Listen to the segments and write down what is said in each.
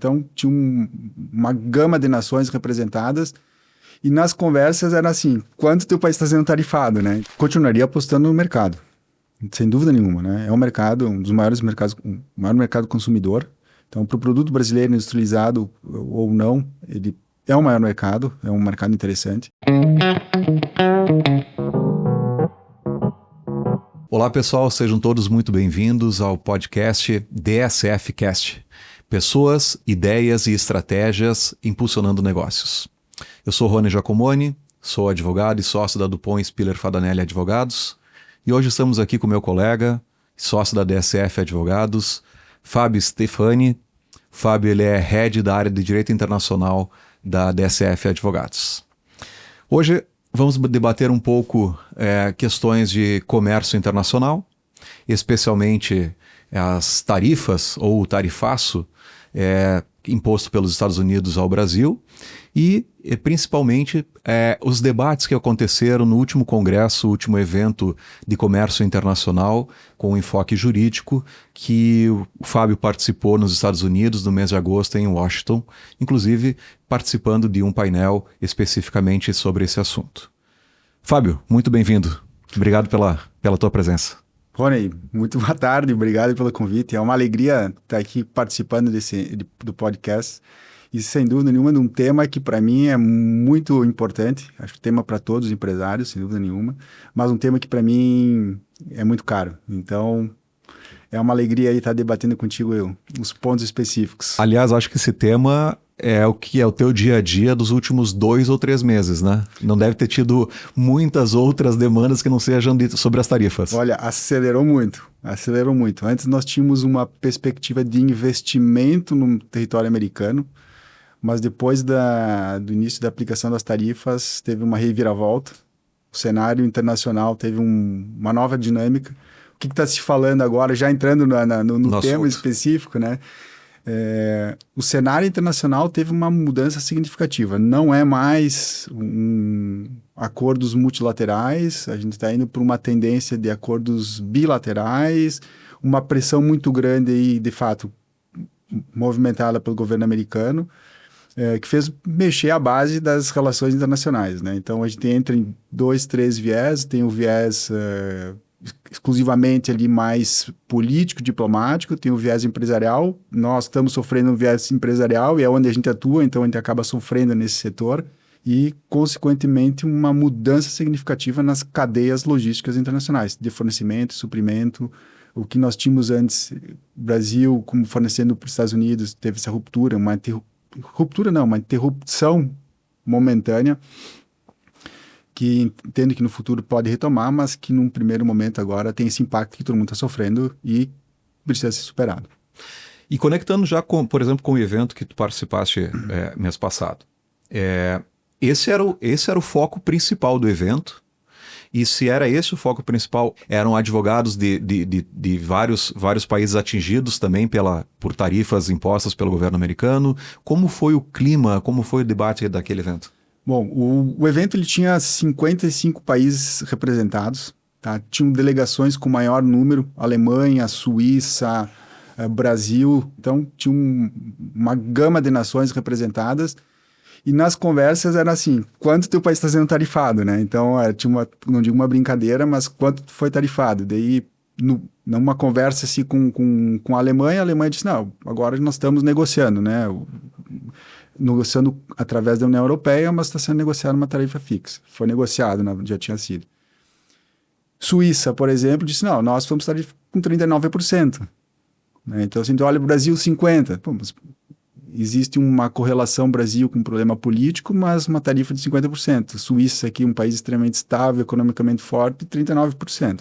Então, tinha uma gama de nações representadas. E nas conversas era assim, quanto teu país está sendo tarifado, né? Continuaria apostando no mercado, sem dúvida nenhuma, né? É um mercado, um dos maiores mercados, o maior mercado consumidor. Então, para o produto brasileiro industrializado ou não, ele é o maior mercado, é um mercado interessante. Olá pessoal, sejam todos muito bem-vindos ao podcast DSF Cast. Pessoas, ideias e estratégias impulsionando negócios. Eu sou Rony Giacomoni, sou advogado e sócio da Dupont Spiller Fadanelli Advogados e hoje estamos aqui com meu colega, sócio da DSF Advogados, Fábio Stefani. Fábio ele é head da área de Direito Internacional da DSF Advogados. Hoje vamos debater um pouco questões de comércio internacional, especialmente as tarifas ou o tarifaço imposto pelos Estados Unidos ao Brasil e principalmente os debates que aconteceram no último congresso, o último evento de comércio internacional com enfoque jurídico que o Fábio participou nos Estados Unidos no mês de agosto em Washington, inclusive participando de um painel especificamente sobre esse assunto. Fábio, muito bem-vindo. Obrigado pela tua presença. Rony, muito boa tarde, obrigado pelo convite. É uma alegria estar aqui participando do podcast e, sem dúvida nenhuma, de um tema que, para mim, é muito importante. Acho que tema para todos os empresários, sem dúvida nenhuma, mas um tema que, para mim, é muito caro. Então, é uma alegria aí estar debatendo contigo os pontos específicos. Aliás, acho que esse tema é o que é o teu dia a dia dos últimos 2 ou 3 meses, né? Não deve ter tido muitas outras demandas que não sejam ditas sobre as tarifas. Olha, acelerou muito. Antes nós tínhamos uma perspectiva de investimento no território americano, mas depois do início da aplicação das tarifas, teve uma reviravolta. O cenário internacional teve uma nova dinâmica. O que está se falando agora, já entrando no tema específico, né? O cenário internacional teve uma mudança significativa. Não é mais acordos multilaterais, a gente está indo para uma tendência de acordos bilaterais, uma pressão muito grande aí, de fato, movimentada pelo governo americano, que fez mexer a base das relações internacionais, né? Então, a gente entra em 2, 3 viés, tem o viés exclusivamente ali mais político, diplomático, tem o viés empresarial. Nós estamos sofrendo um viés empresarial e é onde a gente atua, então a gente acaba sofrendo nesse setor e, consequentemente, uma mudança significativa nas cadeias logísticas internacionais, de fornecimento, suprimento. O que nós tínhamos antes, Brasil como fornecendo para os Estados Unidos, teve essa ruptura, uma interrupção momentânea, que entendo que no futuro pode retomar, mas que num primeiro momento agora tem esse impacto que todo mundo está sofrendo e precisa ser superado. E conectando já, por exemplo, com o evento que tu participaste mês passado, esse era o foco principal do evento, e se era esse o foco principal, eram advogados de vários países atingidos também por tarifas impostas pelo governo americano. Como foi o clima, como foi o debate daquele evento? Bom, o evento ele tinha 55 países representados, tá? Tinham delegações com maior número, Alemanha, Suíça, Brasil, então tinha uma gama de nações representadas e nas conversas era assim, quanto teu país está sendo tarifado, né? Então tinha não digo uma brincadeira, mas quanto foi tarifado? Daí, numa conversa assim com a Alemanha disse, não, agora nós estamos negociando, né? Negociando através da União Europeia, mas está sendo negociada uma tarifa fixa. Foi negociado, né? Já tinha sido. Suíça, por exemplo, disse, não, nós vamos tarifar com 39%. Né? Então, assim, olha, o Brasil 50%. Pô, mas existe uma correlação Brasil com um problema político, mas uma tarifa de 50%. Suíça aqui, um país extremamente estável, economicamente forte, 39%.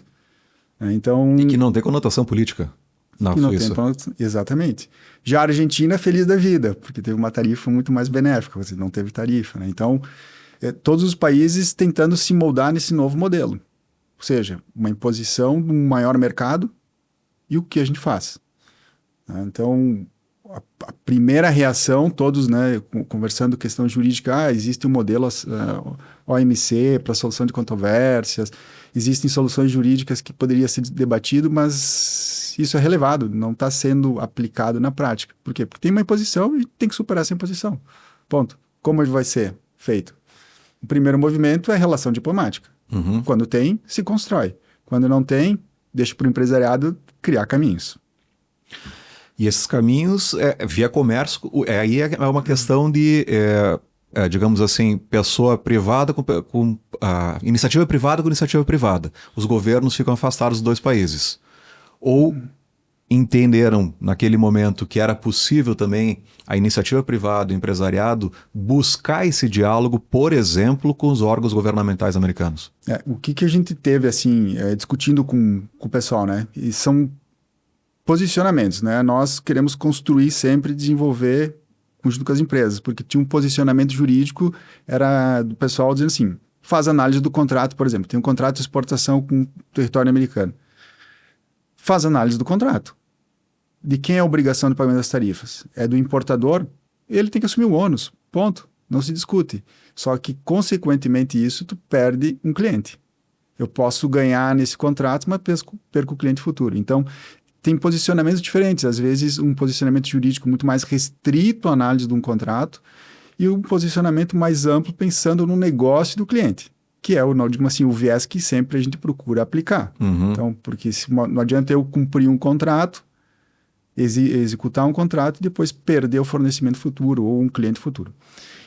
Né? Então, e que não tem conotação política. Na Suíça. Exatamente. Já a Argentina é feliz da vida, porque teve uma tarifa muito mais benéfica, você não teve tarifa, né? Então, todos os países tentando se moldar nesse novo modelo. Ou seja, uma imposição de um maior mercado e o que a gente faz. Né? Então, a primeira reação, todos, né, conversando questão jurídica, existe um modelo OMC para solução de controvérsias, existem soluções jurídicas que poderia ser debatido, mas isso é relevado, não está sendo aplicado na prática. Por quê? Porque tem uma imposição e tem que superar essa imposição. Ponto. Como vai ser feito? O primeiro movimento é relação diplomática. Quando tem, se constrói. Quando não tem, deixa para o empresariado criar caminhos. E esses caminhos, via comércio, aí é uma questão de, digamos assim, pessoa privada com iniciativa privada com iniciativa privada. Os governos ficam afastados dos dois países. Ou entenderam naquele momento que era possível também a iniciativa privada, o empresariado, buscar esse diálogo, por exemplo, com os órgãos governamentais americanos. O que a gente teve, assim, discutindo com o pessoal, né? E são posicionamentos, né? Nós queremos construir sempre, desenvolver junto com as empresas, porque tinha um posicionamento jurídico, era do pessoal dizendo assim, faz análise do contrato, por exemplo, tem um contrato de exportação com o território americano. Faz análise do contrato. De quem é a obrigação de pagamento das tarifas? É do importador? Ele tem que assumir o ônus. Ponto. Não se discute. Só que, consequentemente, isso tu perde um cliente. Eu posso ganhar nesse contrato, mas perco o cliente futuro. Então, tem posicionamentos diferentes. Às vezes, um posicionamento jurídico muito mais restrito à análise de um contrato e um posicionamento mais amplo pensando no negócio do cliente, que é digamos assim, o viés que sempre a gente procura aplicar. Então, porque não adianta eu cumprir um contrato, executar um contrato e depois perder o fornecimento futuro ou um cliente futuro.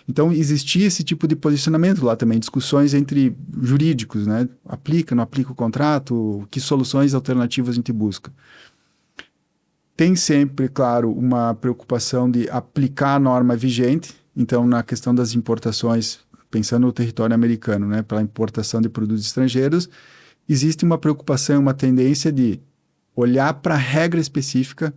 Então, existia esse tipo de posicionamento lá também, discussões entre jurídicos, né? Aplica, não aplica o contrato, que soluções alternativas a gente busca. Tem sempre, claro, uma preocupação de aplicar a norma vigente. Então, na questão das importações, pensando no território americano, né, pela importação de produtos estrangeiros, existe uma preocupação, uma tendência de olhar para a regra específica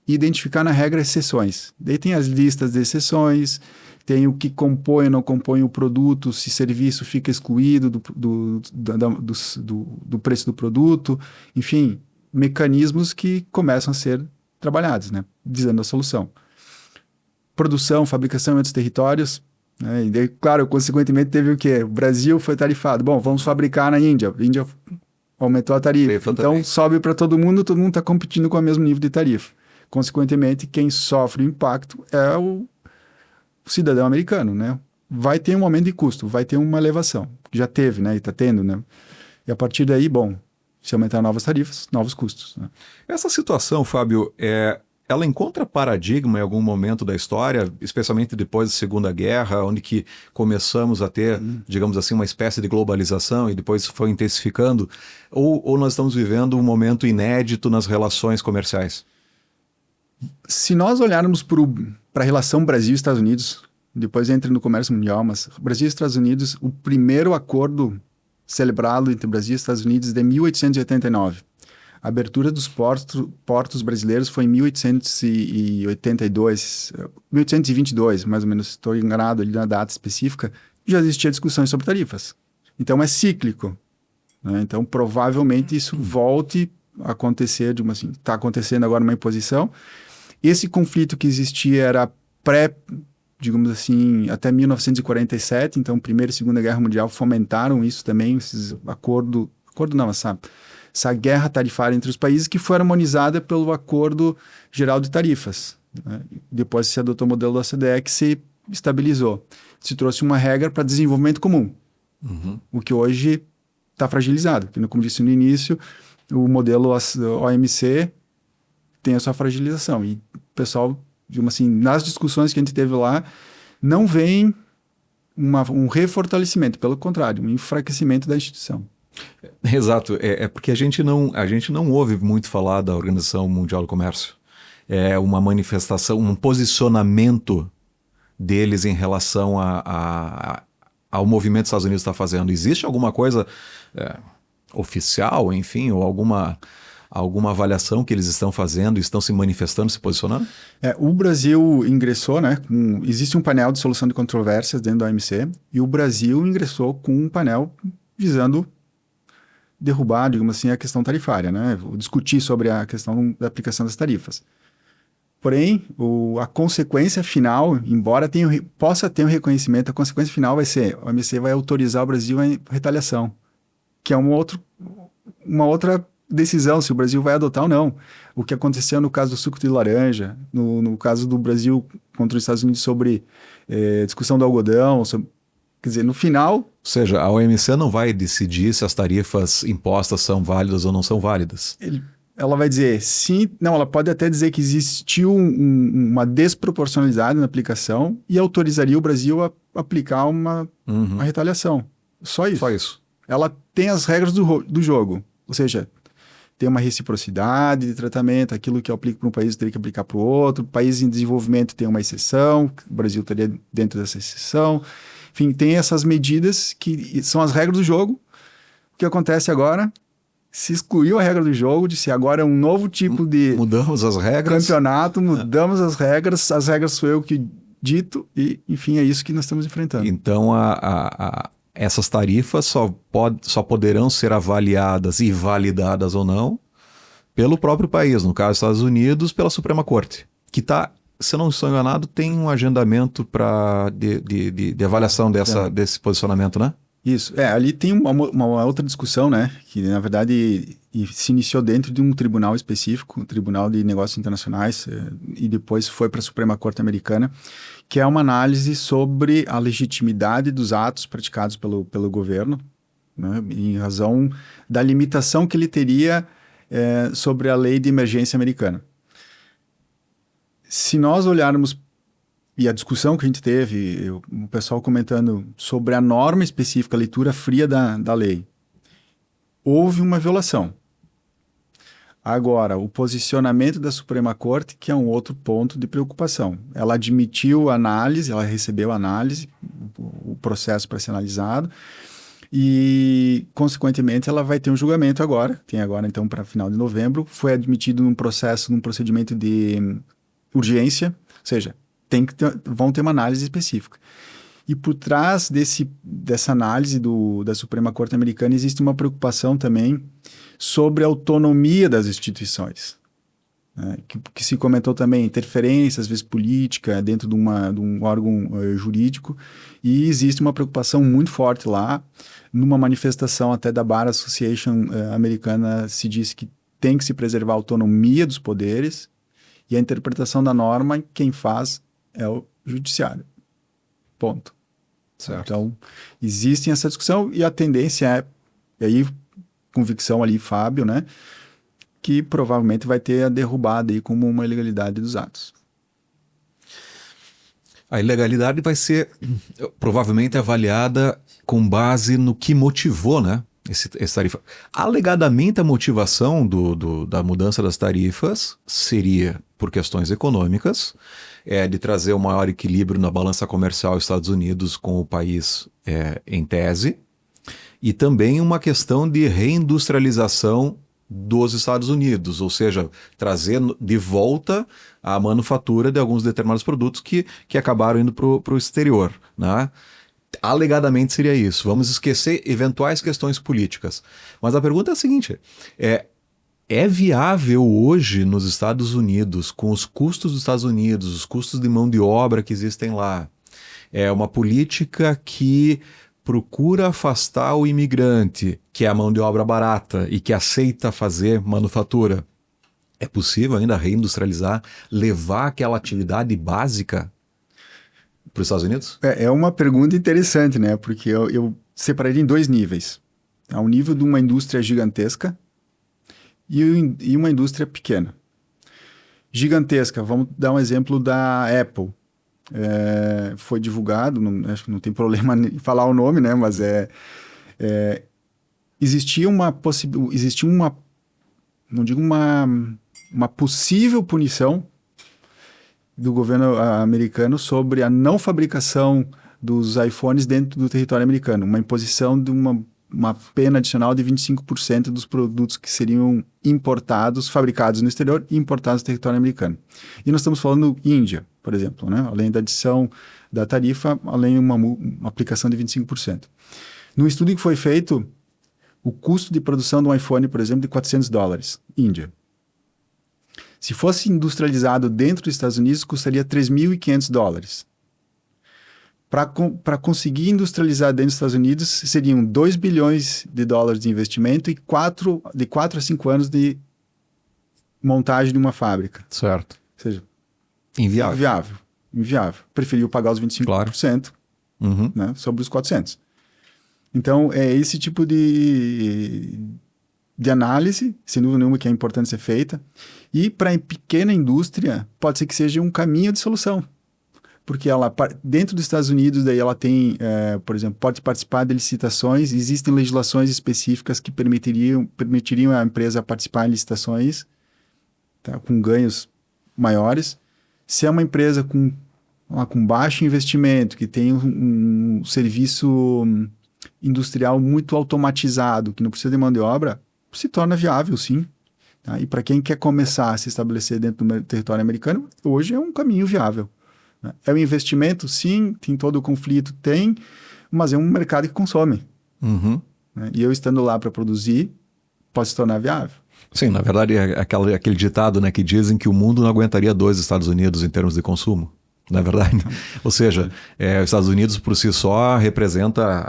e identificar na regra exceções. Daí tem as listas de exceções, tem o que compõe ou não compõe o produto, se serviço fica excluído do preço do produto, enfim, mecanismos que começam a ser trabalhados, né, visando a solução. Produção, fabricação em outros territórios, né, e daí, claro, consequentemente teve o quê? O Brasil foi tarifado. Bom, vamos fabricar na Índia. A Índia aumentou a tarifa. Então, sobe para todo mundo está competindo com o mesmo nível de tarifa. Consequentemente, quem sofre o impacto é o cidadão americano, né? Vai ter um aumento de custo, vai ter uma elevação. Já teve, né? E está tendo, né? E a partir daí, bom, se aumentar novas tarifas, novos custos, né? Essa situação, Fábio, ela encontra paradigma em algum momento da história, especialmente depois da Segunda Guerra, onde que começamos a ter, digamos assim, uma espécie de globalização e depois foi intensificando, ou nós estamos vivendo um momento inédito nas relações comerciais? Se nós olharmos para a relação Brasil e Estados Unidos, depois entra no comércio mundial, mas Brasil e Estados Unidos, o primeiro acordo celebrado entre Brasil e Estados Unidos é de 1889. A abertura dos portos brasileiros foi em 1822, mais ou menos, estou enganado ali na data específica, já existia discussões sobre tarifas. Então é cíclico, né? Então provavelmente isso volte a acontecer, está acontecendo agora uma imposição. Esse conflito que existia era digamos assim, até 1947, então Primeira e Segunda Guerra Mundial fomentaram isso também, essa guerra tarifária entre os países que foi harmonizada pelo Acordo Geral de Tarifas, né? Depois se adotou o modelo da OCDE que se estabilizou. Se trouxe uma regra para desenvolvimento comum, o que hoje está fragilizado, porque, como disse no início, o modelo OMC tem a sua fragilização. E o pessoal, digamos assim, nas discussões que a gente teve lá, não vem um refortalecimento, pelo contrário, um enfraquecimento da instituição. Exato, porque a gente não ouve muito falar da Organização Mundial do Comércio. É uma manifestação, um posicionamento deles em relação ao movimento que os Estados Unidos está fazendo. Existe alguma coisa oficial, enfim, ou alguma avaliação que eles estão fazendo, estão se manifestando, se posicionando? O Brasil ingressou, né? Existe um painel de solução de controvérsias dentro da OMC, e o Brasil ingressou com um painel visando derrubar, digamos assim, a questão tarifária, né? Discutir sobre a questão da aplicação das tarifas. Porém, a consequência final, embora possa ter um reconhecimento, a consequência final vai ser, a OMC vai autorizar o Brasil a retaliação, que é uma outra decisão, se o Brasil vai adotar ou não. O que aconteceu no caso do suco de laranja, no caso do Brasil contra os Estados Unidos sobre discussão do algodão, quer dizer, no final... Ou seja, a OMC não vai decidir se as tarifas impostas são válidas ou não são válidas. Ela vai dizer sim, não, ela pode até dizer que existiu uma desproporcionalidade na aplicação e autorizaria o Brasil a aplicar uma retaliação. Só isso. Só isso. Ela tem as regras do jogo, ou seja, tem uma reciprocidade de tratamento, aquilo que eu aplico para um país eu teria que aplicar para o outro, países em desenvolvimento tem uma exceção, o Brasil estaria dentro dessa exceção, enfim, tem essas medidas que são as regras do jogo. O que acontece agora? Se excluiu a regra do jogo, disse agora é um novo tipo de... Mudamos as regras. Campeonato, mudamos as regras sou eu que dito, e enfim, é isso que nós estamos enfrentando. Então, essas tarifas só poderão ser avaliadas e validadas ou não pelo próprio país, no caso Estados Unidos, pela Suprema Corte, que está, se eu não estou enganado, tem um agendamento de avaliação desse posicionamento, né? Isso, ali tem uma outra discussão, né, que na verdade se iniciou dentro de um tribunal específico, um tribunal de negócios internacionais, e depois foi para a Suprema Corte Americana, que é uma análise sobre a legitimidade dos atos praticados pelo governo, né, em razão da limitação que ele teria sobre a lei de emergência americana. Se nós olharmos e a discussão que a gente teve, o pessoal comentando sobre a norma específica, a leitura fria da lei, houve uma violação. Agora, o posicionamento da Suprema Corte, que é um outro ponto de preocupação. Ela admitiu a análise, ela recebeu a análise, o processo para ser analisado, e, consequentemente, ela vai ter um julgamento agora, tem agora, então, para final de novembro, foi admitido num procedimento de urgência, ou seja, vão ter uma análise específica. E por trás dessa análise da Suprema Corte Americana existe uma preocupação também sobre a autonomia das instituições. Né? Que se comentou também interferência, às vezes política, dentro de um órgão jurídico, e existe uma preocupação muito forte lá. Numa manifestação até da Bar Association americana se disse que tem que se preservar a autonomia dos poderes, e a interpretação da norma, quem faz é o judiciário. Ponto. Certo. Então, existe essa discussão e a tendência e aí, convicção ali, Fábio, né, que provavelmente vai ter a derrubada aí como uma ilegalidade dos atos. A ilegalidade vai ser provavelmente avaliada com base no que motivou, né, esse tarifa. Alegadamente, a motivação da mudança das tarifas seria por questões econômicas, de trazer um maior equilíbrio na balança comercial Estados Unidos com o país em tese, e também uma questão de reindustrialização dos Estados Unidos, ou seja, trazer de volta a manufatura de alguns determinados produtos que acabaram indo para o exterior, né? Alegadamente seria isso. Vamos esquecer eventuais questões políticas. Mas a pergunta é a seguinte, é viável hoje nos Estados Unidos, com os custos dos Estados Unidos, os custos de mão de obra que existem lá, uma política que procura afastar o imigrante, que é a mão de obra barata e que aceita fazer manufatura? É possível ainda reindustrializar, levar aquela atividade básica para os Estados Unidos? É uma pergunta interessante, né? Porque eu separaria em dois níveis. Há um nível de uma indústria gigantesca e uma indústria pequena. Gigantesca, vamos dar um exemplo da Apple. Foi divulgado, acho que não tem problema em falar o nome, né? Mas existia uma não digo uma possível punição do governo americano sobre a não fabricação dos iPhones dentro do território americano, uma imposição de uma pena adicional de 25% dos produtos que seriam importados, fabricados no exterior e importados no território americano. E nós estamos falando Índia, por exemplo, né? Além da adição da tarifa, além de uma aplicação de 25%. No estudo que foi feito, o custo de produção de um iPhone, por exemplo, de $400, Índia. Se fosse industrializado dentro dos Estados Unidos, custaria $3.500. Para conseguir industrializar dentro dos Estados Unidos, seriam $2 bilhões de investimento e de 4 a 5 anos de montagem de uma fábrica. Certo. Ou seja, inviável. Inviável. Preferiu pagar os 25%, Uhum. né, sobre os 400. Então, é esse tipo de análise, sem dúvida nenhuma, que é importante ser feita. E para a pequena indústria, pode ser que seja um caminho de solução. Porque ela, dentro dos Estados Unidos, daí ela tem, por exemplo, pode participar de licitações, existem legislações específicas que permitiriam a empresa participar em licitações, tá, com ganhos maiores. Se é uma empresa com baixo investimento, que tem um serviço industrial muito automatizado, que não precisa de mão de obra, se torna viável, sim. Tá? E para quem quer começar a se estabelecer dentro do território americano, hoje é um caminho viável. Né? É um investimento, sim, tem todo o conflito, tem, mas é um mercado que consome. Uhum. Né? E eu estando lá para produzir, pode se tornar viável. Sim, na verdade, é aquele ditado, né, que dizem que o mundo não aguentaria 2 Estados Unidos em termos de consumo. Não é verdade? Ou seja, os Estados Unidos por si só representa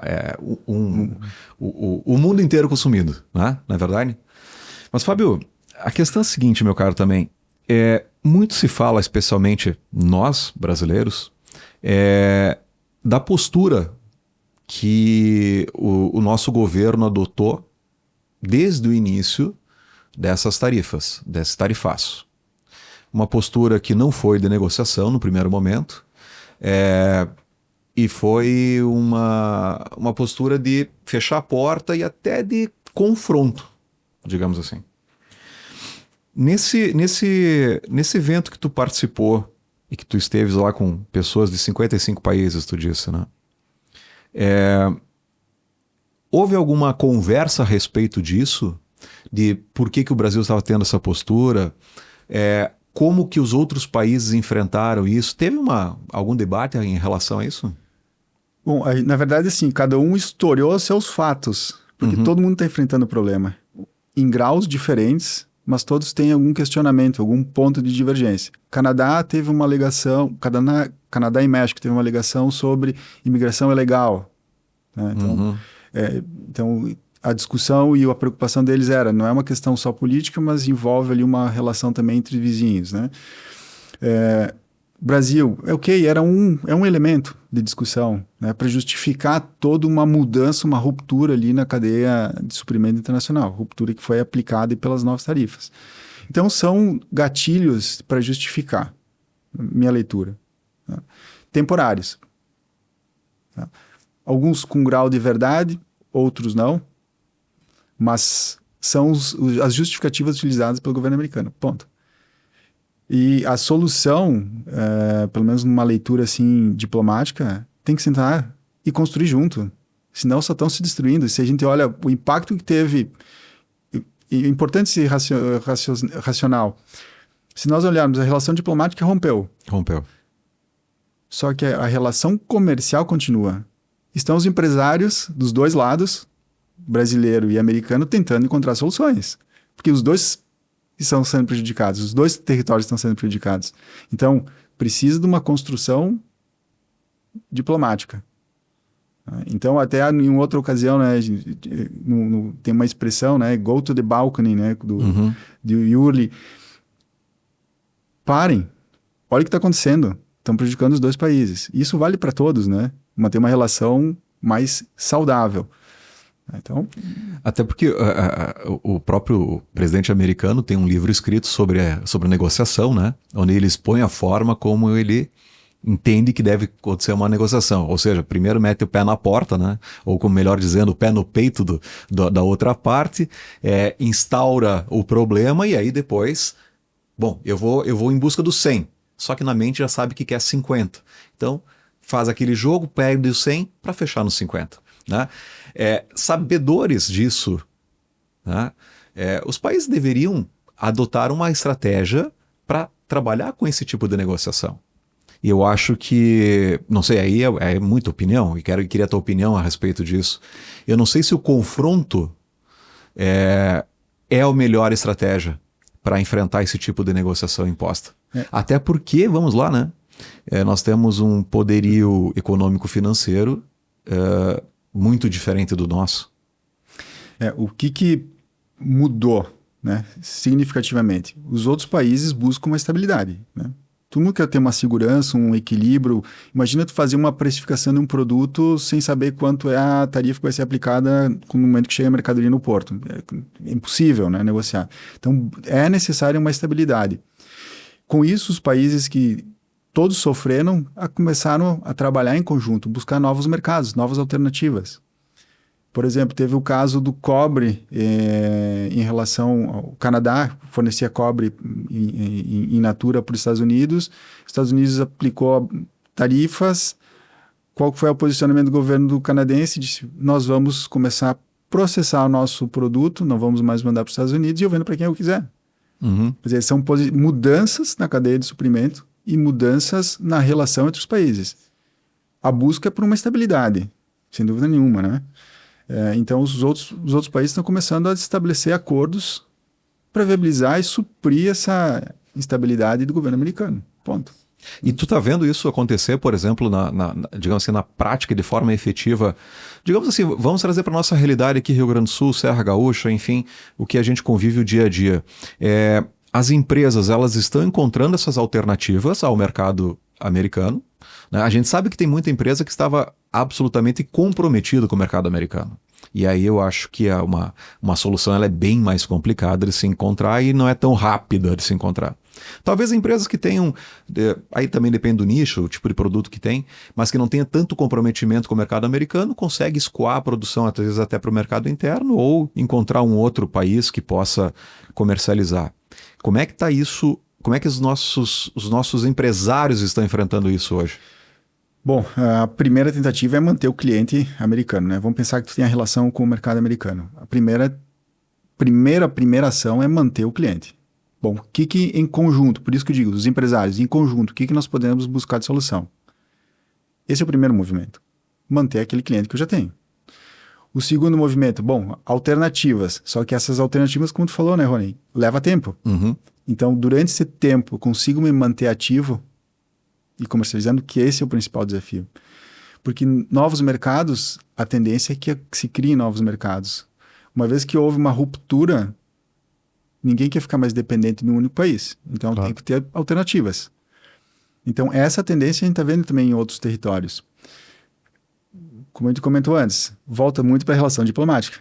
o mundo inteiro consumido, né? Não é verdade? Mas, Fábio, a questão é a seguinte, meu caro, também. Muito se fala, especialmente nós, brasileiros, da postura que o nosso governo adotou desde o início dessas tarifas, desse tarifaço. Uma postura que não foi de negociação no primeiro momento, e foi uma postura de fechar a porta e até de confronto, digamos assim. Nesse evento que tu participou e que tu esteves lá com pessoas de 55 países, tu disse, né? Houve alguma conversa a respeito disso? De por que o Brasil estava tendo essa postura? Como que os outros países enfrentaram isso? Teve algum debate em relação a isso? Bom, na verdade, assim, cada um historiou seus fatos, porque todo mundo está enfrentando o problema. Em graus diferentes, mas todos têm algum questionamento, algum ponto de divergência. Canadá teve uma alegação, Canadá e México teve uma alegação sobre imigração ilegal. Né? Então, a discussão e a preocupação deles não é uma questão só política, mas envolve ali uma relação também entre vizinhos, né? Brasil, é um elemento de discussão, né, para justificar toda uma mudança, uma ruptura ali na cadeia de suprimento internacional, ruptura que foi aplicada pelas novas tarifas. Então, são gatilhos para justificar, minha leitura, né? Temporários. Tá? Alguns com grau de verdade, outros não, mas são as justificativas utilizadas pelo governo americano, ponto. E a solução, pelo menos numa leitura assim diplomática, tem que sentar e construir junto, senão só estão se destruindo. Se a gente olha o impacto que teve, e é importante ser racional, se nós olharmos, a relação diplomática rompeu. Só que a relação comercial continua. Estão os empresários dos dois lados, brasileiro e americano, tentando encontrar soluções. Porque os dois estão sendo prejudicados, os dois territórios estão sendo prejudicados. Então, precisa de uma construção diplomática. Então, até em outra ocasião, né, tem uma expressão, né, go to the balcony, né, do Yuri. Parem, olha o que está acontecendo, estão prejudicando os dois países. Isso vale para todos, né, manter uma relação mais saudável. Então... Até porque o próprio presidente americano tem um livro escrito sobre negociação, né? Onde ele expõe a forma como ele entende que deve acontecer uma negociação. Ou seja, primeiro mete o pé na porta, né? Ou como melhor dizendo, o pé no peito da outra parte, instaura o problema e aí depois, bom, eu vou em busca do 100. Só que na mente já sabe que quer 50. Então, faz aquele jogo, perde o 100 para fechar nos 50. Né? Sabedores disso, né? Os países deveriam adotar uma estratégia para trabalhar com esse tipo de negociação. E eu acho que, não sei, aí é muita opinião, e queria a tua opinião a respeito disso. Eu não sei se o confronto é a melhor estratégia para enfrentar esse tipo de negociação imposta. Até porque, vamos lá, né? Nós temos um poderio econômico-financeiro muito diferente do nosso. O que mudou, né, significativamente? Os outros países buscam uma estabilidade, né? Todo mundo quer ter uma segurança, um equilíbrio. Imagina tu fazer uma precificação de um produto sem saber quanto é a tarifa que vai ser aplicada no momento que chega a mercadoria no porto. É impossível, né, negociar. Então, é necessária uma estabilidade. Com isso, os países que todos sofreram começaram a trabalhar em conjunto, buscar novos mercados, novas alternativas. Por exemplo, teve o caso do cobre em relação ao Canadá, fornecia cobre in natura para os Estados Unidos. Os Estados Unidos aplicou tarifas. Qual foi o posicionamento do governo canadense? Disse, nós vamos começar a processar o nosso produto, não vamos mais mandar para os Estados Unidos e eu vendo para quem eu quiser. Quer dizer, são mudanças na cadeia de suprimento e mudanças na relação entre os países. A busca é por uma estabilidade, sem dúvida nenhuma, né? Então, os outros países estão começando a estabelecer acordos para viabilizar e suprir essa instabilidade do governo americano. Ponto. E tu tá vendo isso acontecer, por exemplo, digamos assim, na prática, de forma efetiva? Digamos assim, vamos trazer para nossa realidade aqui, Rio Grande do Sul, Serra Gaúcha, enfim, o que a gente convive o dia a dia. As empresas, elas estão encontrando essas alternativas ao mercado americano, né? A gente sabe que tem muita empresa que estava absolutamente comprometida com o mercado americano. E aí eu acho que uma solução ela é bem mais complicada de se encontrar e não é tão rápida de se encontrar. Talvez empresas que tenham, aí também depende do nicho, o tipo de produto que tem, mas que não tenha tanto comprometimento com o mercado americano, consegue escoar a produção às vezes até para o mercado interno ou encontrar um outro país que possa comercializar. Como é que está isso? Como é que os nossos empresários estão enfrentando isso hoje? Bom, a primeira tentativa é manter o cliente americano, né? Vamos pensar que tu tem a relação com o mercado americano. A primeira ação é manter o cliente. Bom, o que em conjunto, por isso que eu digo, os empresários, em conjunto, o que nós podemos buscar de solução? Esse é o primeiro movimento. Manter aquele cliente que eu já tenho. O segundo movimento, bom, alternativas. Só que essas alternativas, como tu falou, né, Rony? Leva tempo. Então, durante esse tempo, eu consigo me manter ativo e comercializando, que esse é o principal desafio. Porque novos mercados, a tendência é que se criem novos mercados. Uma vez que houve uma ruptura, ninguém quer ficar mais dependente de um único país. Então, tem que ter alternativas. Então, essa tendência a gente está vendo também em outros territórios. Como a gente comentou antes, volta muito para a relação diplomática.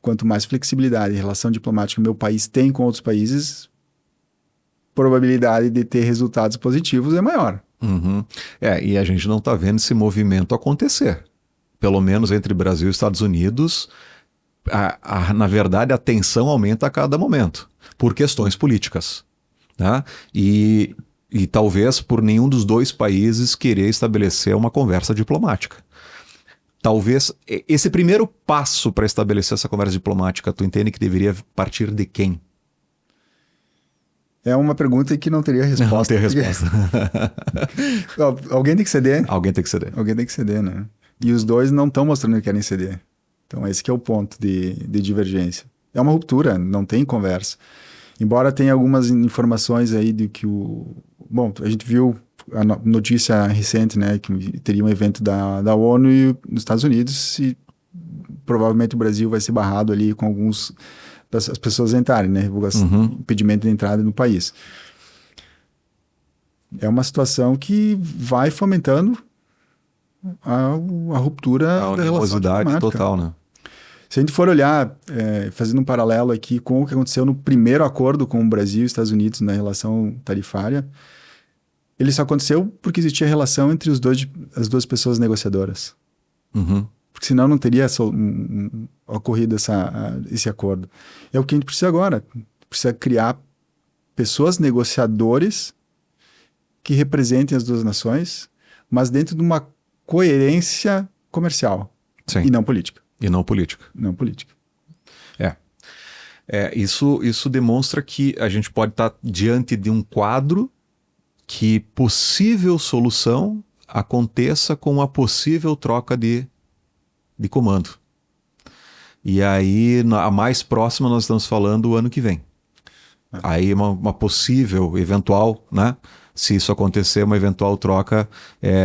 Quanto mais flexibilidade e relação diplomática o meu país tem com outros países, probabilidade de ter resultados positivos é maior. E a gente não está vendo esse movimento acontecer. Pelo menos entre Brasil e Estados Unidos, na verdade, a tensão aumenta a cada momento, por questões políticas. Tá? E talvez por nenhum dos dois países querer estabelecer uma conversa diplomática. Talvez esse primeiro passo para estabelecer essa conversa diplomática, tu entende que deveria partir de quem? É uma pergunta que não teria resposta. Não tem resposta. Alguém tem que ceder. Alguém tem que ceder. Alguém tem que ceder, né? E os dois não estão mostrando que querem ceder. Então, esse que é o ponto de divergência. É uma ruptura, não tem conversa. Embora tenha algumas informações aí de que Bom, a gente viu a notícia recente, né? Que teria um evento da ONU nos Estados Unidos e provavelmente o Brasil vai ser barrado ali com alguns... as pessoas entrarem, né? Impedimento de entrada no país. É uma situação que vai fomentando a ruptura da relação diplomática. Total, né? Se a gente for olhar, fazendo um paralelo aqui com o que aconteceu no primeiro acordo com o Brasil e Estados Unidos na relação tarifária, ele só aconteceu porque existia relação entre as duas pessoas negociadoras. Porque senão não teria ocorrido esse acordo. É o que a gente precisa agora. Precisa criar pessoas negociadores que representem as duas nações, mas dentro de uma coerência comercial. Sim. E não política. E não política. Não política. Isso demonstra que a gente pode estar diante de um quadro que possível solução aconteça com uma possível troca de comando. E aí, a mais próxima nós estamos falando o ano que vem. Aí uma possível, eventual, né? Se isso acontecer, uma eventual troca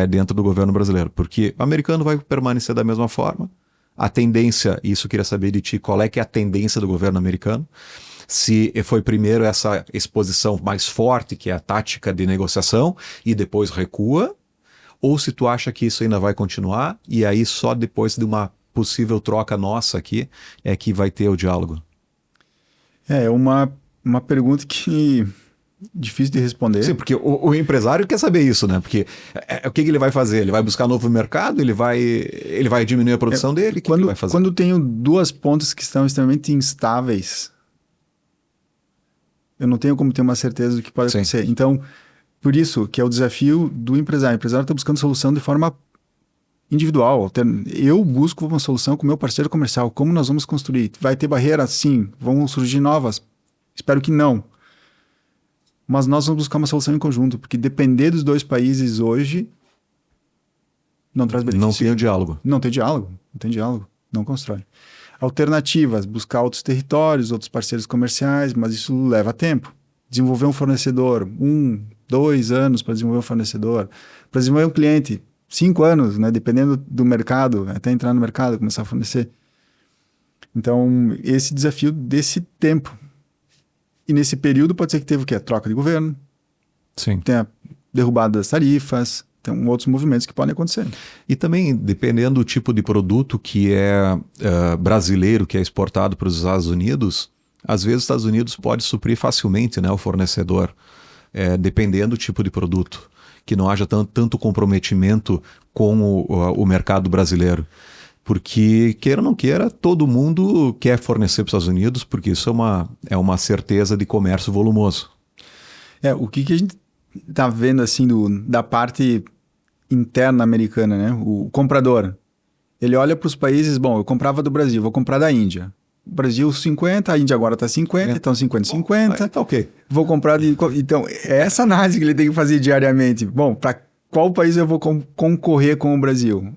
dentro do governo brasileiro. Porque o americano vai permanecer da mesma forma. A tendência, isso eu queria saber de ti, qual é que é a tendência do governo americano? Se foi primeiro essa exposição mais forte, que é a tática de negociação, e depois recua, ou se tu acha que isso ainda vai continuar, e aí só depois de uma possível troca nossa aqui é que vai ter o diálogo. É uma pergunta que difícil de responder. Sim, porque o empresário quer saber isso, né? Porque o que ele vai fazer? Ele vai buscar novo mercado? Ele vai diminuir a produção dele? O que ele vai fazer? Quando tenho duas pontas que estão extremamente instáveis, eu não tenho como ter uma certeza do que pode acontecer. Então, por isso que é o desafio do empresário. O empresário está buscando solução de forma individual. Eu busco uma solução com o meu parceiro comercial. Como nós vamos construir? Vai ter barreira? Sim. Vão surgir novas? Espero que não. Mas nós vamos buscar uma solução em conjunto, porque depender dos dois países hoje não traz benefício. Não tem o diálogo. Não tem diálogo. Não tem diálogo. Não constrói. Alternativas, buscar outros territórios, outros parceiros comerciais, mas isso leva tempo. Desenvolver um fornecedor, 1, 2 anos para desenvolver um fornecedor. Para desenvolver um cliente, 5 anos, né? Dependendo do mercado, até entrar no mercado, começar a fornecer. Então, esse desafio desse tempo. E nesse período pode ser que teve o quê? A troca de governo. Sim. Tem a derrubada das tarifas, tem outros movimentos que podem acontecer. E também, dependendo do tipo de produto que é brasileiro, que é exportado para os Estados Unidos, às vezes os Estados Unidos pode suprir facilmente, né, o fornecedor, dependendo do tipo de produto, que não haja tanto comprometimento com o mercado brasileiro. Porque, queira ou não queira, todo mundo quer fornecer para os Estados Unidos, porque isso é uma certeza de comércio volumoso. O que a gente está vendo assim da parte interna americana, né? O comprador, ele olha para os países, bom, eu comprava do Brasil, vou comprar da Índia. O Brasil 50, a Índia agora está 50, então 50-50. Tá ok. Vou comprar de... Então, é essa análise que ele tem que fazer diariamente. Bom, para qual país eu vou concorrer com o Brasil?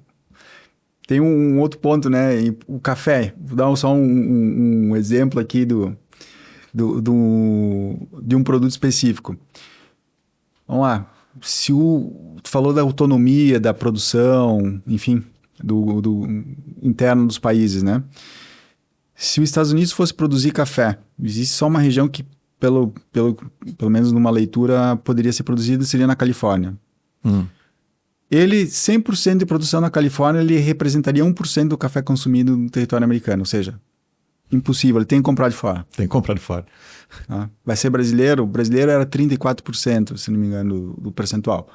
Tem um outro ponto, né? O café. Vou dar só um exemplo aqui de um produto específico. Vamos lá. Se tu falou da autonomia, da produção, enfim, do interno dos países, né? Se os Estados Unidos fosse produzir café, existe só uma região que, pelo menos numa leitura, poderia ser produzida, seria na Califórnia. Ele, 100% de produção na Califórnia, ele representaria 1% do café consumido no território americano. Ou seja, impossível, ele tem que comprar de fora. Tem que comprar de fora. Vai ser brasileiro? O brasileiro era 34%, se não me engano, do percentual.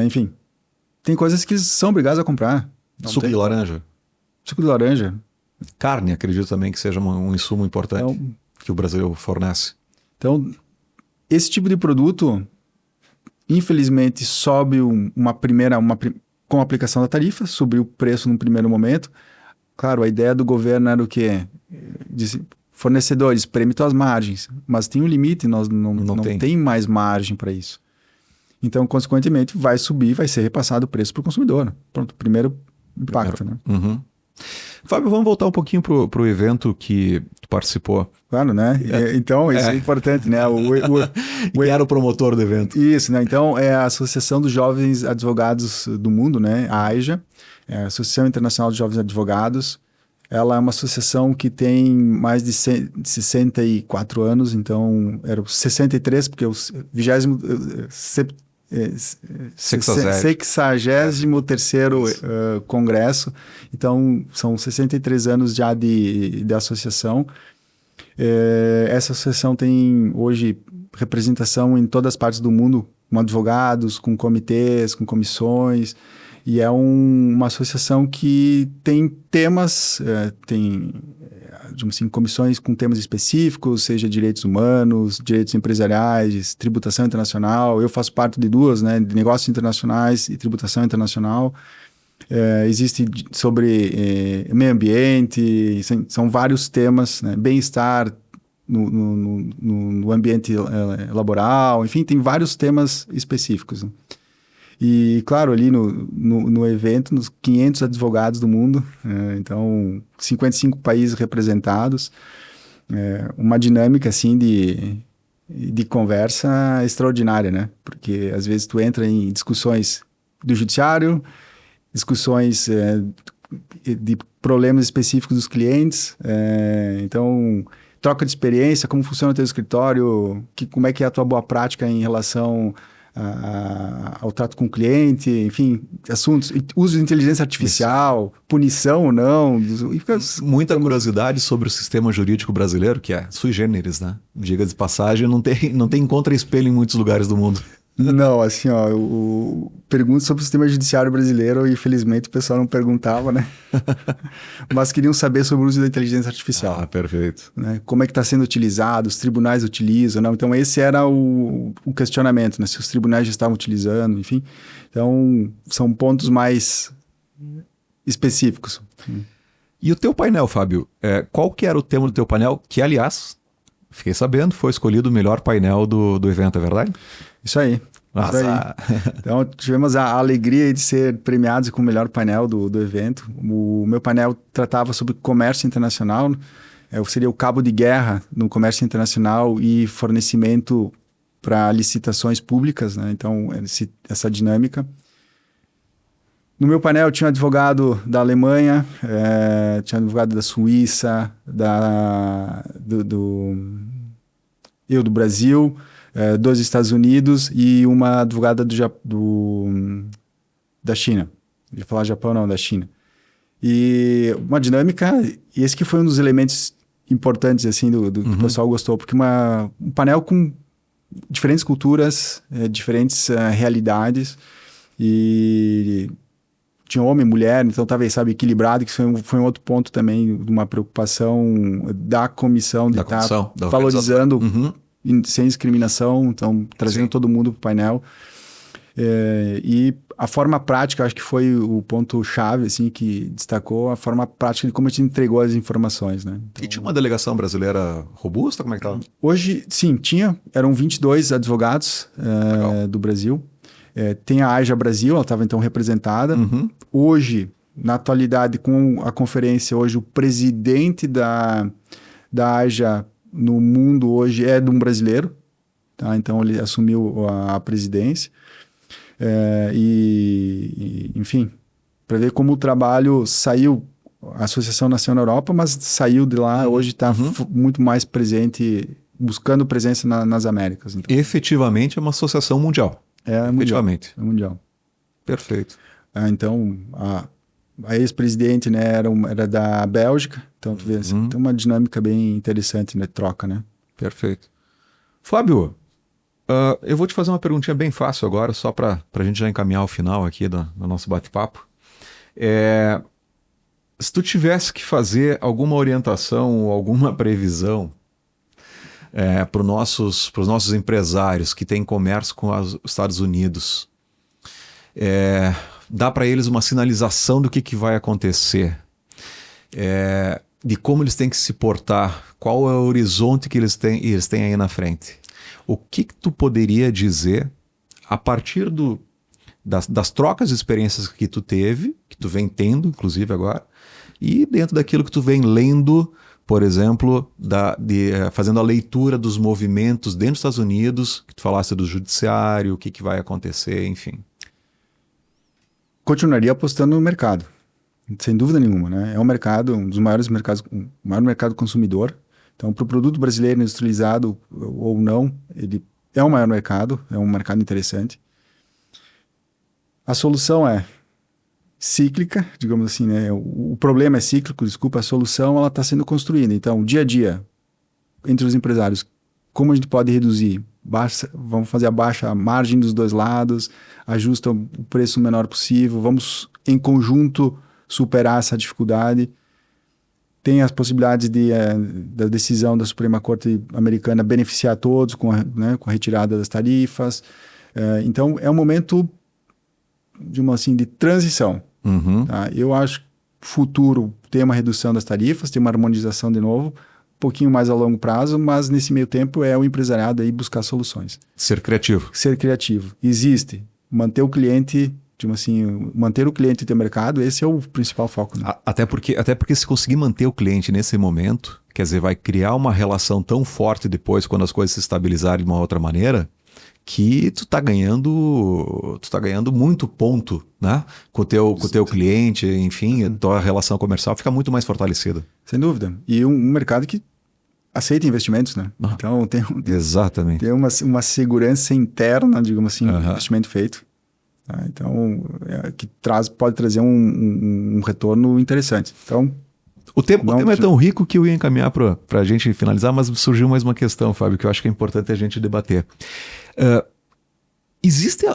Enfim, tem coisas que são obrigados a comprar. Suco de laranja. Suco de laranja. Carne, acredito também que seja um insumo importante que o Brasil fornece. Então, esse tipo de produto... Infelizmente, sobe com a aplicação da tarifa, subiu o preço num primeiro momento. Claro, a ideia do governo era o quê? Fornecedores, prêmio tuas margens, mas tem um limite, nós não tem mais margem para isso. Então, consequentemente, vai subir, vai ser repassado o preço para o consumidor. Pronto, primeiro impacto, né? Uhum. Fábio, vamos voltar um pouquinho pro evento que tu participou. Claro, né? Então, isso é importante, né? Quem era o promotor do evento? Isso, né? Então, é a Associação dos Jovens Advogados do Mundo, né? A AIJA, a Associação Internacional de Jovens Advogados. Ela é uma associação que tem mais de 64 anos, então, era o 63, porque o 63º congresso, então são 63 anos já de associação. Essa associação tem hoje representação em todas as partes do mundo, com advogados, com comitês, com comissões, e é uma associação que tem temas, digamos assim, comissões com temas específicos, seja direitos humanos, direitos empresariais, tributação internacional. Eu faço parte de duas, né, de negócios internacionais e tributação internacional. Existe sobre meio ambiente, são vários temas, né, bem-estar no ambiente laboral, enfim, tem vários temas específicos, né? E, claro, ali no evento, nos 500 advogados do mundo, então 55 países representados, uma dinâmica assim de conversa extraordinária, né? Porque às vezes tu entra em discussões do judiciário, discussões de problemas específicos dos clientes, então troca de experiência, como funciona o teu escritório, como é que é a tua boa prática em relação ao trato com o cliente, enfim, assuntos, uso de inteligência artificial, punição ou não. Muita curiosidade sobre o sistema jurídico brasileiro, que é sui generis, né? Diga de passagem, não tem contra-espelho em muitos lugares do mundo. Não, assim, ó, eu pergunto sobre o sistema judiciário brasileiro e, infelizmente, o pessoal não perguntava, né? Mas queriam saber sobre o uso da inteligência artificial. Ah, perfeito. Né? Como é que está sendo utilizado, os tribunais utilizam, não? Então, esse era o questionamento, né? Se os tribunais já estavam utilizando, enfim. Então, são pontos mais específicos. E o teu painel, Fábio? Qual que era o tema do teu painel? Que, aliás, fiquei sabendo, foi escolhido o melhor painel do evento, é verdade? Isso aí. Nossa. Isso aí. Então, tivemos a alegria de ser premiados com o melhor painel do evento. O meu painel tratava sobre comércio internacional. Seria o cabo de guerra no comércio internacional e fornecimento para licitações públicas, né? Então, essa dinâmica. No meu painel tinha um advogado da Alemanha, tinha um advogado da Suíça, do Brasil, dos Estados Unidos e uma advogada da China. Eu ia falar Japão, não, da China. E uma dinâmica, e esse que foi um dos elementos importantes, assim, que o pessoal gostou, porque um painel com diferentes culturas, diferentes realidades, e tinha homem e mulher, então talvez, sabe, equilibrado, que foi um outro ponto também, de uma preocupação da comissão de estar valorizando sem discriminação, então trazendo todo mundo para o painel. E a forma prática, acho que foi o ponto-chave, assim, que destacou a forma prática de como a gente entregou as informações, né? Então, e tinha uma delegação brasileira robusta? Como é que estava? Hoje, sim, eram 22 advogados do Brasil. Tem a AJA Brasil, ela estava então representada. Hoje, na atualidade, com a conferência, hoje o presidente da AJA no mundo hoje é de um brasileiro, tá? Então ele assumiu a presidência. Enfim, para ver como o trabalho saiu, a associação nasceu na Europa, mas saiu de lá, hoje está muito mais presente, buscando presença nas Américas. Então. Efetivamente é uma associação mundial. Efetivamente. É mundial. Perfeito. Então, a ex-presidente, né, era da Bélgica, então tu vê, assim, tem uma dinâmica bem interessante, né, troca, né? Perfeito. Fábio, eu vou te fazer uma perguntinha bem fácil agora, só para a gente já encaminhar o final aqui do nosso bate-papo. Se tu tivesse que fazer alguma orientação ou alguma previsão para os nossos empresários que têm comércio com os Estados Unidos, dá para eles uma sinalização do que vai acontecer, de como eles têm que se portar, qual é o horizonte que eles têm aí na frente. O que tu poderia dizer a partir das trocas de experiências que tu teve, que tu vem tendo, inclusive agora, e dentro daquilo que tu vem lendo, por exemplo, fazendo a leitura dos movimentos dentro dos Estados Unidos, que tu falasse do judiciário, o que vai acontecer, enfim. Continuaria apostando no mercado, sem dúvida nenhuma, né? É um mercado, um dos maiores mercados, o maior mercado consumidor. Então, para o produto brasileiro industrializado ou não, ele é o maior mercado, é um mercado interessante. A solução é cíclica, digamos assim, né? O problema é cíclico, desculpa, a solução ela está sendo construída. Então, dia a dia, entre os empresários, como a gente pode reduzir? Vamos fazer a baixa margem dos dois lados, ajusta o preço o menor possível, vamos em conjunto superar essa dificuldade. Tem as possibilidades da decisão da Suprema Corte Americana beneficiar todos com a retirada das tarifas. Então, é um momento de transição. Tá? Eu acho que o futuro tem uma redução das tarifas, tem uma harmonização de novo, um pouquinho mais a longo prazo, mas nesse meio tempo é o empresariado aí buscar soluções. Ser criativo. Ser criativo. Existe. Manter o cliente, manter o cliente e ter mercado, esse é o principal foco. Né? Até porque se conseguir manter o cliente nesse momento, Quer dizer, vai criar uma relação tão forte depois, quando as coisas se estabilizarem de uma outra maneira, que tu tá ganhando muito ponto, né? Com o teu cliente, enfim, a tua relação comercial fica muito mais fortalecida. Sem dúvida. E um mercado que aceita investimentos, né? Então Exatamente. tem uma segurança interna, digamos assim, investimento feito. Tá? Então, que pode trazer um retorno interessante. Então, o tema é tão rico que eu ia encaminhar para a gente finalizar, mas surgiu mais uma questão, Fábio, que eu acho que é importante a gente debater. Existe,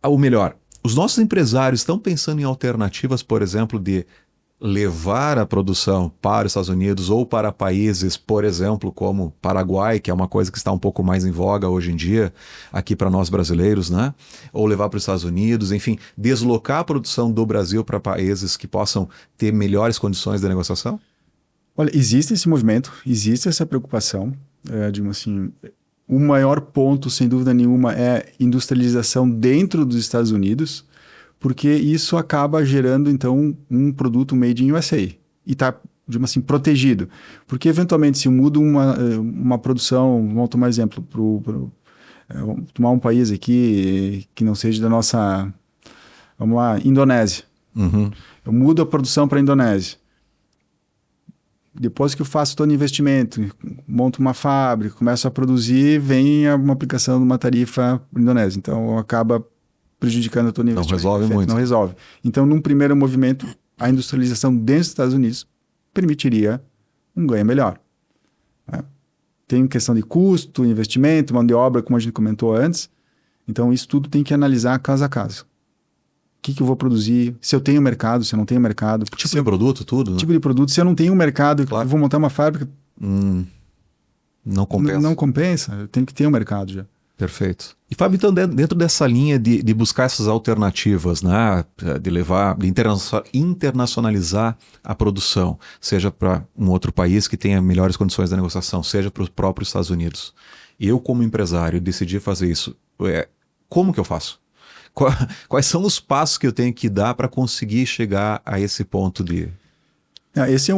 ou melhor, os nossos empresários estão pensando em alternativas, por exemplo, de levar a produção para os Estados Unidos ou para países, por exemplo, como Paraguai, que é uma coisa que está um pouco mais em voga hoje em dia, aqui para nós brasileiros, né? Ou levar para os Estados Unidos, enfim, deslocar a produção do Brasil para países que possam ter melhores condições de negociação? Olha, existe esse movimento, existe essa preocupação, digamos assim, o maior ponto, sem dúvida nenhuma, é industrialização dentro dos Estados Unidos, porque isso acaba gerando, então, um produto made in USA. E está, digamos assim, protegido. Porque, eventualmente, se muda uma produção, vamos tomar exemplo, vamos tomar um país aqui que não seja da nossa, vamos lá, Indonésia. Eu mudo a produção para a Indonésia. Depois que eu faço todo o investimento, monto uma fábrica, começo a produzir, vem uma aplicação de uma tarifa indonésia. Então, acaba prejudicando todo o investimento. Não resolve muito. Não resolve. Então, num primeiro movimento, a industrialização dentro dos Estados Unidos permitiria um ganho melhor. Né? Tem questão de custo, investimento, mão de obra, como a gente comentou antes. Então, isso tudo tem que analisar caso a caso. O que eu vou produzir, se eu tenho mercado, se eu não tenho mercado. Tipo de produto, tudo, né? Tipo de produto. Se eu não tenho mercado, claro. Eu vou montar uma fábrica. Não compensa. Não compensa, eu tenho que ter um mercado já. Perfeito. E Fábio, então, dentro dessa linha de buscar essas alternativas, né, de internacionalizar a produção, seja para um outro país que tenha melhores condições de negociação, seja para os próprios Estados Unidos. Eu, como empresário, decidi fazer isso. Como que eu faço? Quais são os passos que eu tenho que dar para conseguir chegar a esse ponto de... Esse é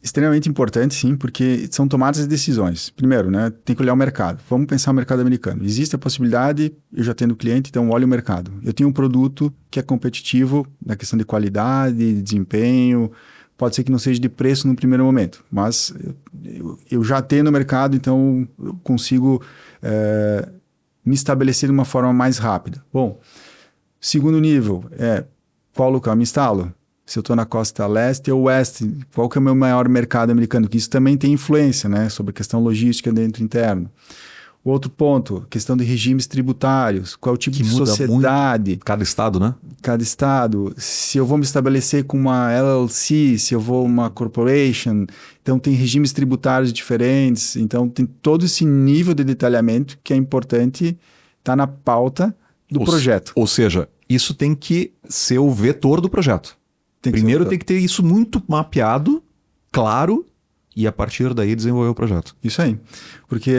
extremamente importante, sim, porque são tomadas de decisões. Primeiro, né, tem que olhar o mercado. Vamos pensar no mercado americano. Existe a possibilidade, eu já tendo cliente, então olho o mercado. Eu tenho um produto que é competitivo na questão de qualidade, de desempenho. Pode ser que não seja de preço no primeiro momento, mas eu já tenho no mercado, então eu consigo me estabelecer de uma forma mais rápida. Bom, segundo nível qual local eu me instalo? Se eu estou na costa leste ou oeste, qual que é o meu maior mercado americano? Que isso também tem influência, né, sobre a questão logística dentro interno. Outro ponto, questão de regimes tributários, qual é o tipo de sociedade. Muito. Cada estado, né? Cada estado. Se eu vou me estabelecer com uma LLC, se eu vou uma corporation, então tem regimes tributários diferentes, então tem todo esse nível de detalhamento que é importante estar na pauta do projeto. Ou seja, isso tem que ser o vetor do projeto. Primeiro tem que ter isso muito mapeado, claro, e a partir daí desenvolver o projeto. Isso aí. Porque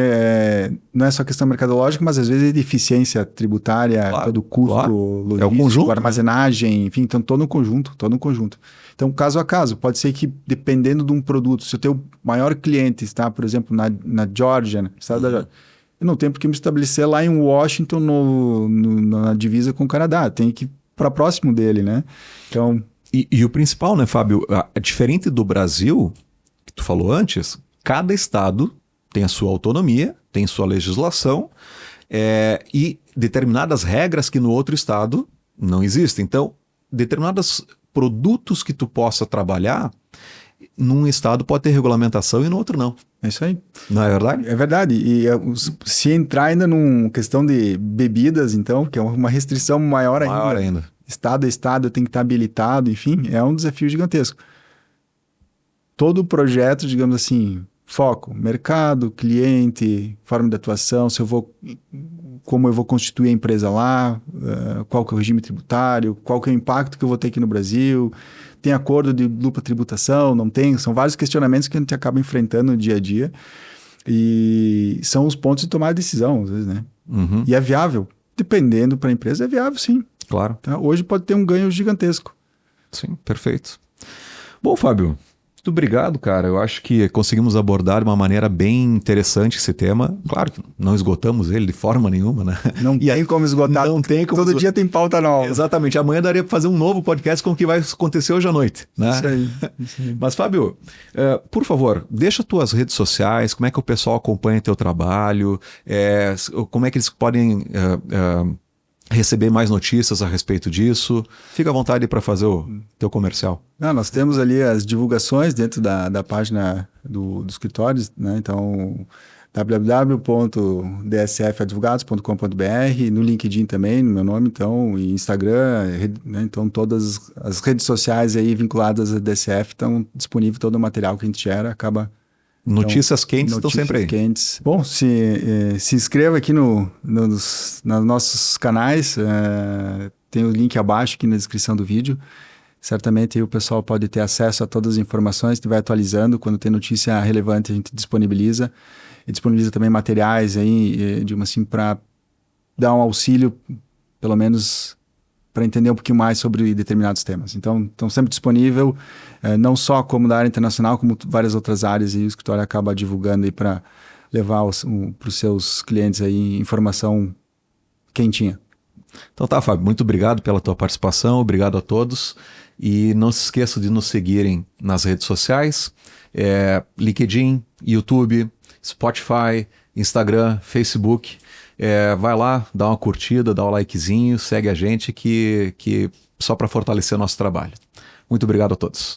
não é só questão mercadológica, mas às vezes é de eficiência tributária, claro, todo o custo logístico, é o conjunto, armazenagem, enfim, então todo um conjunto. Então, caso a caso, pode ser que dependendo de um produto, se o teu maior cliente está, por exemplo, na Georgia, estado da Georgia, eu não tenho por que me estabelecer lá em Washington, na divisa com o Canadá. Tem que ir para próximo dele, né? Então... E o principal, né, Fábio? Diferente do Brasil, que tu falou antes, cada estado tem a sua autonomia, tem sua legislação e determinadas regras que no outro estado não existem. Então, determinados produtos que tu possa trabalhar, num estado pode ter regulamentação e no outro não. É isso aí. Não é verdade? É verdade. E se entrar ainda numa questão de bebidas, então, que é uma restrição maior ainda. Estado a estado tem que estar habilitado, enfim, é um desafio gigantesco. Todo o projeto, digamos assim, foco, mercado, cliente, forma de atuação, como eu vou constituir a empresa lá, qual que é o regime tributário, qual que é o impacto que eu vou ter aqui no Brasil, tem acordo de dupla tributação, não tem? São vários questionamentos que a gente acaba enfrentando no dia a dia e são os pontos de tomar a decisão, às vezes, né? E é viável? Dependendo para a empresa, é viável, sim. Claro. Tá? Hoje pode ter um ganho gigantesco. Sim, perfeito. Bom, Fábio, Muito obrigado, cara. Eu acho que conseguimos abordar de uma maneira bem interessante esse tema. Claro que não esgotamos ele de forma nenhuma, né? Não tem como esgotar. Não tem como. Todo dia tem pauta nova. Exatamente. Amanhã daria para fazer um novo podcast com o que vai acontecer hoje à noite, né? Isso aí. Mas, Fábio, por favor, deixa tuas redes sociais, como é que o pessoal acompanha teu trabalho, como é que eles podem receber mais notícias a respeito disso. Fica à vontade para fazer o teu comercial. Nós temos ali as divulgações dentro da página do escritório, né? Então, www.dsfadvogados.com.br, no LinkedIn também, no meu nome, então, e Instagram, né? Então todas as redes sociais aí vinculadas à DSF estão disponíveis, todo o material que a gente gera, acaba... Notícias quentes estão sempre aí. Quentes. Bom, se inscreva aqui nos nossos canais, tem o link abaixo aqui na descrição do vídeo. Certamente aí o pessoal pode ter acesso a todas as informações, a gente vai atualizando, quando tem notícia relevante a gente disponibiliza. E disponibiliza também materiais aí, para dar um auxílio, pelo menos para entender um pouquinho mais sobre determinados temas. Então, estão sempre disponível, não só como da área internacional, como várias outras áreas, e o escritório acaba divulgando aí para levar para os seus clientes aí informação quentinha. Então tá, Fábio, muito obrigado pela tua participação, obrigado a todos, e não se esqueçam de nos seguirem nas redes sociais, LinkedIn, YouTube, Spotify, Instagram, Facebook. Vai lá, dá uma curtida, dá um likezinho, segue a gente que só para fortalecer o nosso trabalho. Muito obrigado a todos.